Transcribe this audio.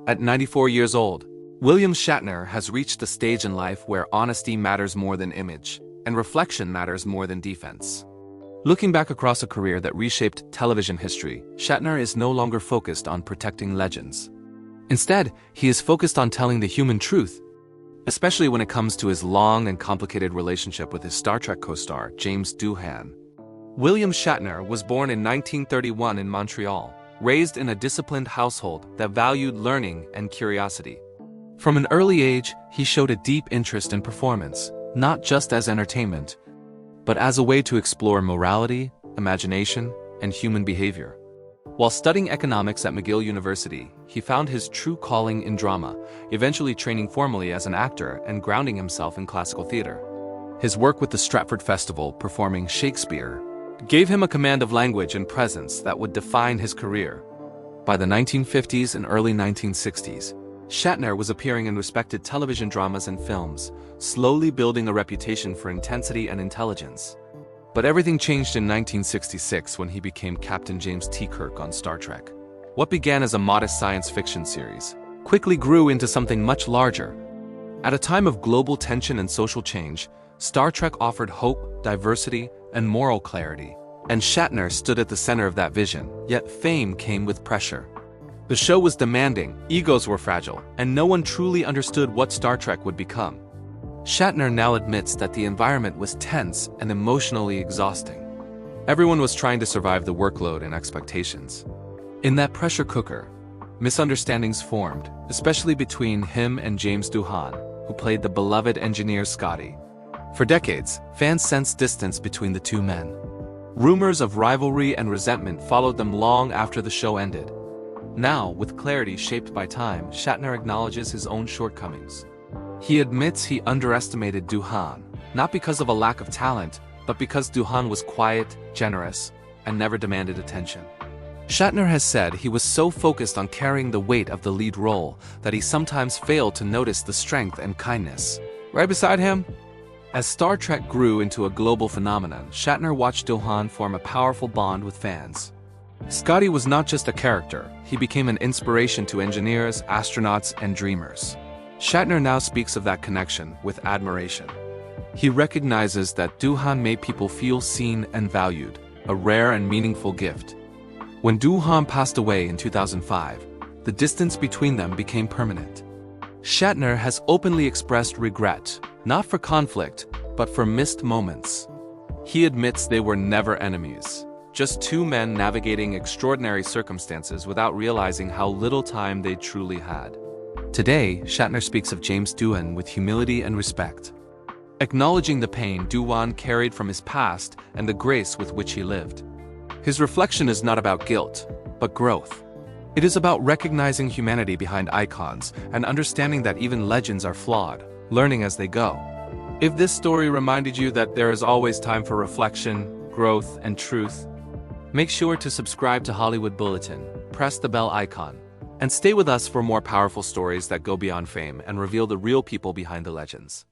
At 94 years old, William Shatner has reached the stage in life where honesty matters more than image, and reflection matters more than defense. Looking back across a career that reshaped television history, Shatner is no longer focused on protecting legends. Instead, he is focused on telling the human truth, especially when it comes to his long and complicated relationship with his Star Trek co-star, James Doohan. William Shatner was born in 1931 in Montreal, raised in a disciplined household that valued learning and curiosity. From an early age, he showed a deep interest in performance, not just as entertainment, but as a way to explore morality, imagination, and human behavior. While studying economics at McGill University, he found his true calling in drama, eventually training formally as an actor and grounding himself in classical theater. His work with the Stratford Festival performing Shakespeare gave him a command of language and presence that would define his career. By the 1950s and early 1960s, Shatner was appearing in respected television dramas and films, slowly building a reputation for intensity and intelligence. But everything changed in 1966 when he became Captain James T. Kirk on Star Trek. What began as a modest science fiction series quickly grew into something much larger. At a time of global tension and social change, Star Trek offered hope, diversity, and moral clarity, and Shatner stood at the center of that vision, yet fame came with pressure. The show was demanding, egos were fragile, and no one truly understood what Star Trek would become. Shatner now admits that the environment was tense and emotionally exhausting. Everyone was trying to survive the workload and expectations. In that pressure cooker, misunderstandings formed, especially between him and James Doohan, who played the beloved engineer Scotty. For decades, fans sensed distance between the two men. Rumors of rivalry and resentment followed them long after the show ended. Now, with clarity shaped by time, Shatner acknowledges his own shortcomings. He admits he underestimated Doohan, not because of a lack of talent, but because Doohan was quiet, generous, and never demanded attention. Shatner has said he was so focused on carrying the weight of the lead role that he sometimes failed to notice the strength and kindness right beside him. As Star Trek grew into a global phenomenon, Shatner watched Doohan form a powerful bond with fans. Scotty was not just a character, he became an inspiration to engineers, astronauts, and dreamers. Shatner now speaks of that connection with admiration. He recognizes that Doohan made people feel seen and valued, a rare and meaningful gift. When Doohan passed away in 2005, the distance between them became permanent. Shatner has openly expressed regret, not for conflict, but for missed moments. He admits they were never enemies, just two men navigating extraordinary circumstances without realizing how little time they truly had. Today, Shatner speaks of James Doohan with humility and respect, acknowledging the pain Doohan carried from his past and the grace with which he lived. His reflection is not about guilt, but growth. It is about recognizing humanity behind icons and understanding that even legends are flawed, learning as they go. If this story reminded you that there is always time for reflection, growth, and truth, make sure to subscribe to Hollywood Bulletin, press the bell icon, and stay with us for more powerful stories that go beyond fame and reveal the real people behind the legends.